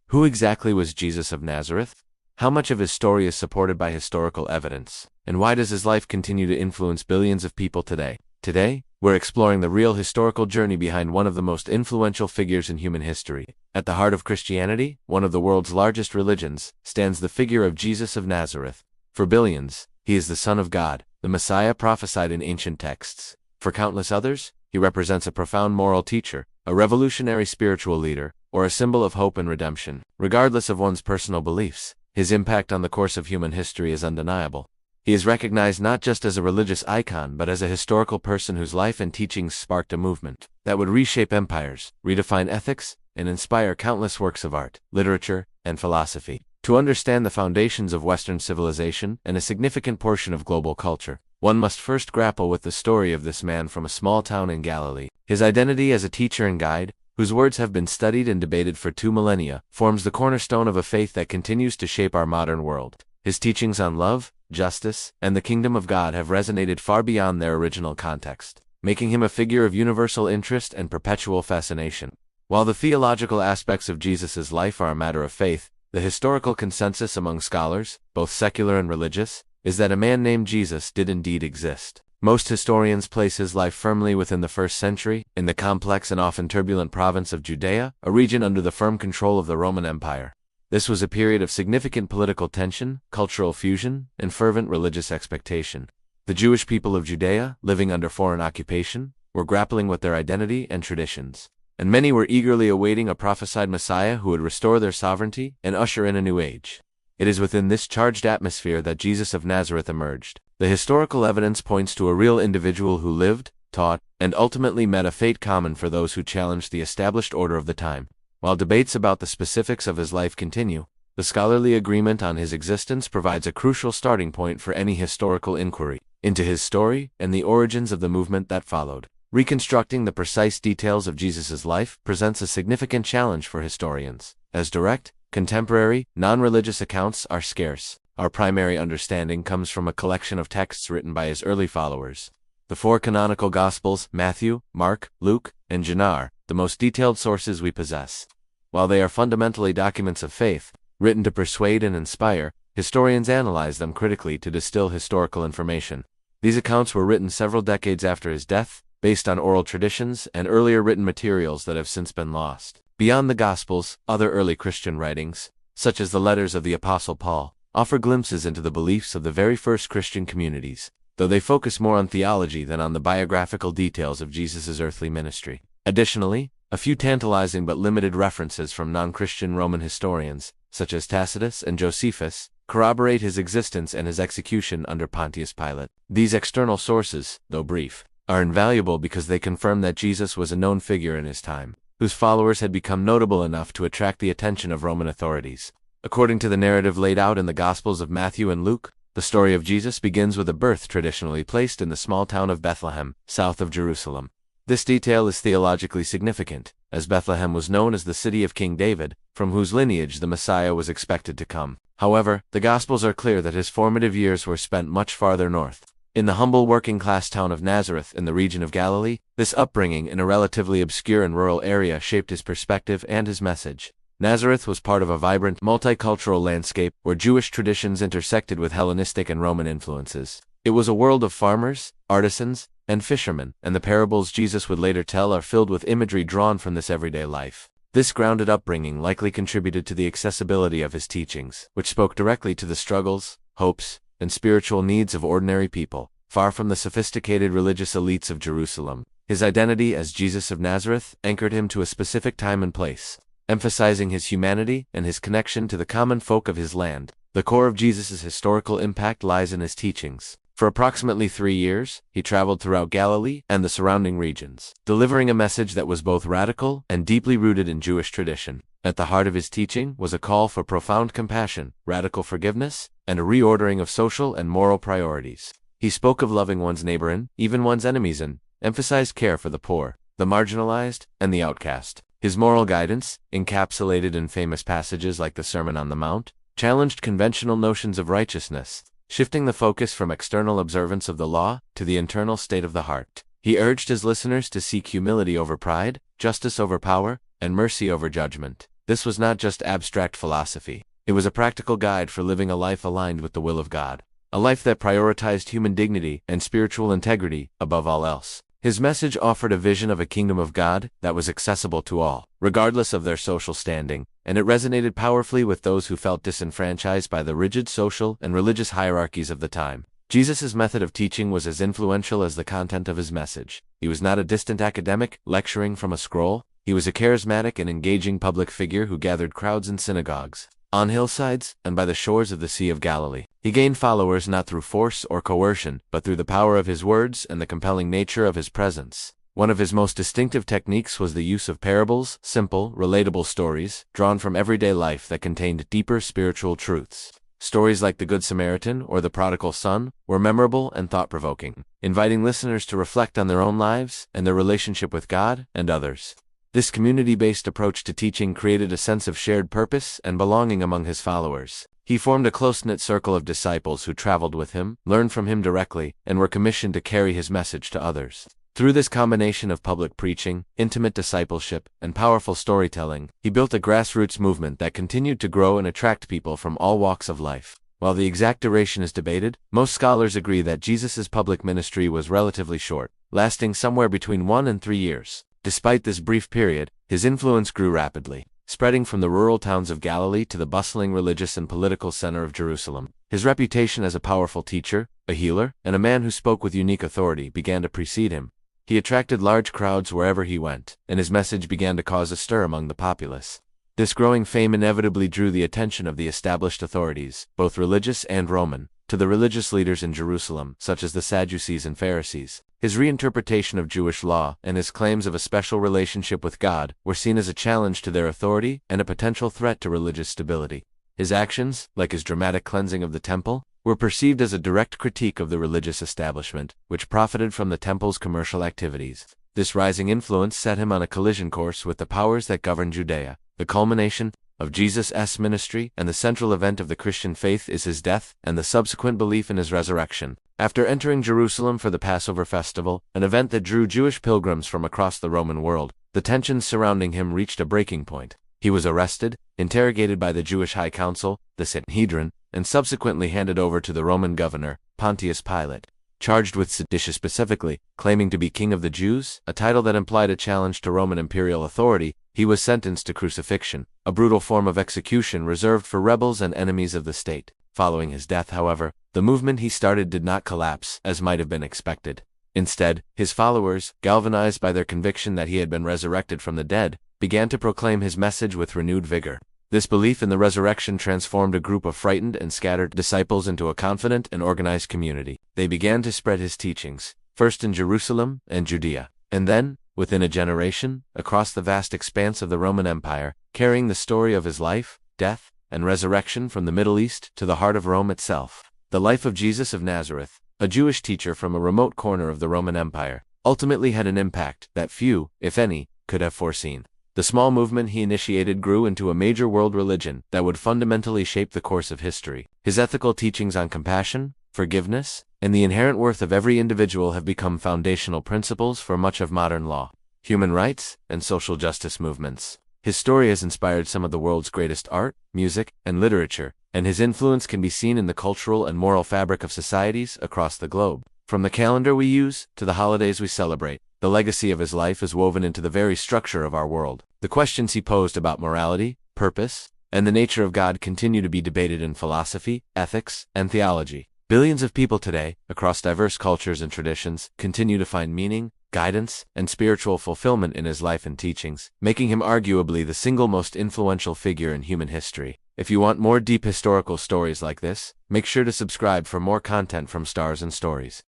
Who exactly was Jesus of Nazareth? How much of his story is supported by historical evidence? And why does his life continue to influence billions of people today? Today, we're exploring the real historical journey behind one of the most influential figures in human history. At the heart of Christianity, one of the world's largest religions, stands the figure of Jesus of Nazareth. For billions, he is the Son of God, the Messiah prophesied in ancient texts. For countless others, he represents a profound moral teacher, a revolutionary spiritual leader, or a symbol of hope and redemption. Regardless of one's personal beliefs, his impact on the course of human history is undeniable. He is recognized not just as a religious icon but as a historical person whose life and teachings sparked a movement that would reshape empires, redefine ethics, and inspire countless works of art, literature, and philosophy. To understand the foundations of Western civilization and a significant portion of global culture, one must first grapple with the story of this man from a small town in Galilee. His identity as a teacher and guide, whose words have been studied and debated for 2 millennia, forms the cornerstone of a faith that continues to shape our modern world. His teachings on love, justice, and the kingdom of God have resonated far beyond their original context, making him a figure of universal interest and perpetual fascination. While the theological aspects of Jesus' life are a matter of faith, the historical consensus among scholars, both secular and religious, is that a man named Jesus did indeed exist. Most historians place his life firmly within the 1st century, in the complex and often turbulent province of Judea, a region under the firm control of the Roman Empire. This was a period of significant political tension, cultural fusion, and fervent religious expectation. The Jewish people of Judea, living under foreign occupation, were grappling with their identity and traditions, and many were eagerly awaiting a prophesied Messiah who would restore their sovereignty and usher in a new age. It is within this charged atmosphere that Jesus of Nazareth emerged. The historical evidence points to a real individual who lived, taught, and ultimately met a fate common for those who challenged the established order of the time. While debates about the specifics of his life continue, the scholarly agreement on his existence provides a crucial starting point for any historical inquiry into his story and the origins of the movement that followed. Reconstructing the precise details of Jesus' life presents a significant challenge for historians, as direct, contemporary, non-religious accounts are scarce. Our primary understanding comes from a collection of texts written by his early followers. The 4 canonical Gospels, Matthew, Mark, Luke, and John, are the most detailed sources we possess. While they are fundamentally documents of faith, written to persuade and inspire, historians analyze them critically to distill historical information. These accounts were written several decades after his death, based on oral traditions and earlier written materials that have since been lost. Beyond the Gospels, other early Christian writings, such as the letters of the Apostle Paul, offer glimpses into the beliefs of the very first Christian communities, though they focus more on theology than on the biographical details of Jesus' earthly ministry. Additionally, a few tantalizing but limited references from non-Christian Roman historians, such as Tacitus and Josephus, corroborate his existence and his execution under Pontius Pilate. These external sources, though brief, are invaluable because they confirm that Jesus was a known figure in his time, whose followers had become notable enough to attract the attention of Roman authorities. According to the narrative laid out in the Gospels of Matthew and Luke, the story of Jesus begins with a birth traditionally placed in the small town of Bethlehem, south of Jerusalem. This detail is theologically significant, as Bethlehem was known as the city of King David, from whose lineage the Messiah was expected to come. However, the Gospels are clear that his formative years were spent much farther north. In the humble working-class town of Nazareth in the region of Galilee, this upbringing in a relatively obscure and rural area shaped his perspective and his message. Nazareth was part of a vibrant, multicultural landscape where Jewish traditions intersected with Hellenistic and Roman influences. It was a world of farmers, artisans, and fishermen, and the parables Jesus would later tell are filled with imagery drawn from this everyday life. This grounded upbringing likely contributed to the accessibility of his teachings, which spoke directly to the struggles, hopes, and spiritual needs of ordinary people, far from the sophisticated religious elites of Jerusalem. His identity as Jesus of Nazareth anchored him to a specific time and place, emphasizing his humanity and his connection to the common folk of his land. The core of Jesus' historical impact lies in his teachings. For approximately 3 years, he traveled throughout Galilee and the surrounding regions, delivering a message that was both radical and deeply rooted in Jewish tradition. At the heart of his teaching was a call for profound compassion, radical forgiveness, and a reordering of social and moral priorities. He spoke of loving one's neighbor and even one's enemies and emphasized care for the poor, the marginalized, and the outcast. His moral guidance, encapsulated in famous passages like the Sermon on the Mount, challenged conventional notions of righteousness, shifting the focus from external observance of the law to the internal state of the heart. He urged his listeners to seek humility over pride, justice over power, and mercy over judgment. This was not just abstract philosophy. It was a practical guide for living a life aligned with the will of God, a life that prioritized human dignity and spiritual integrity above all else. His message offered a vision of a kingdom of God that was accessible to all, regardless of their social standing, and it resonated powerfully with those who felt disenfranchised by the rigid social and religious hierarchies of the time. Jesus' method of teaching was as influential as the content of his message. He was not a distant academic lecturing from a scroll. He was a charismatic and engaging public figure who gathered crowds in synagogues, on hillsides, and by the shores of the Sea of Galilee. He gained followers not through force or coercion, but through the power of his words and the compelling nature of his presence. One of his most distinctive techniques was the use of parables, simple, relatable stories, drawn from everyday life that contained deeper spiritual truths. Stories like the Good Samaritan or the Prodigal Son were memorable and thought-provoking, inviting listeners to reflect on their own lives and their relationship with God and others. This community-based approach to teaching created a sense of shared purpose and belonging among his followers. He formed a close-knit circle of disciples who traveled with him, learned from him directly, and were commissioned to carry his message to others. Through this combination of public preaching, intimate discipleship, and powerful storytelling, he built a grassroots movement that continued to grow and attract people from all walks of life. While the exact duration is debated, most scholars agree that Jesus' public ministry was relatively short, lasting somewhere between 1 and 3 years. Despite this brief period, his influence grew rapidly, spreading from the rural towns of Galilee to the bustling religious and political center of Jerusalem. His reputation as a powerful teacher, a healer, and a man who spoke with unique authority began to precede him. He attracted large crowds wherever he went, and his message began to cause a stir among the populace. This growing fame inevitably drew the attention of the established authorities, both religious and Roman, to the religious leaders in Jerusalem, such as the Sadducees and Pharisees. His reinterpretation of Jewish law and his claims of a special relationship with God were seen as a challenge to their authority and a potential threat to religious stability. His actions, like his dramatic cleansing of the temple, were perceived as a direct critique of the religious establishment, which profited from the temple's commercial activities. This rising influence set him on a collision course with the powers that govern Judea. The culmination of Jesus' ministry and the central event of the Christian faith is his death and the subsequent belief in his resurrection. After entering Jerusalem for the Passover festival, an event that drew Jewish pilgrims from across the Roman world, the tensions surrounding him reached a breaking point. He was arrested, interrogated by the Jewish High Council, the Sanhedrin, and subsequently handed over to the Roman governor, Pontius Pilate. Charged with sedition, specifically claiming to be King of the Jews, a title that implied a challenge to Roman imperial authority, he was sentenced to crucifixion, a brutal form of execution reserved for rebels and enemies of the state. Following his death, however, the movement he started did not collapse, as might have been expected. Instead, his followers, galvanized by their conviction that he had been resurrected from the dead, began to proclaim his message with renewed vigor. This belief in the resurrection transformed a group of frightened and scattered disciples into a confident and organized community. They began to spread his teachings, first in Jerusalem and Judea, and then, within a generation, across the vast expanse of the Roman Empire, carrying the story of his life, death, and resurrection from the Middle East to the heart of Rome itself. The life of Jesus of Nazareth, a Jewish teacher from a remote corner of the Roman Empire, ultimately had an impact that few, if any, could have foreseen. The small movement he initiated grew into a major world religion that would fundamentally shape the course of history. His ethical teachings on compassion, forgiveness, and the inherent worth of every individual have become foundational principles for much of modern law, human rights, and social justice movements. His story has inspired some of the world's greatest art, music, and literature, and his influence can be seen in the cultural and moral fabric of societies across the globe. From the calendar we use to the holidays we celebrate, the legacy of his life is woven into the very structure of our world. The questions he posed about morality, purpose, and the nature of God continue to be debated in philosophy, ethics, and theology. Billions of people today, across diverse cultures and traditions, continue to find meaning, guidance, and spiritual fulfillment in his life and teachings, making him arguably the single most influential figure in human history. If you want more deep historical stories like this, make sure to subscribe for more content from Stars and Stories.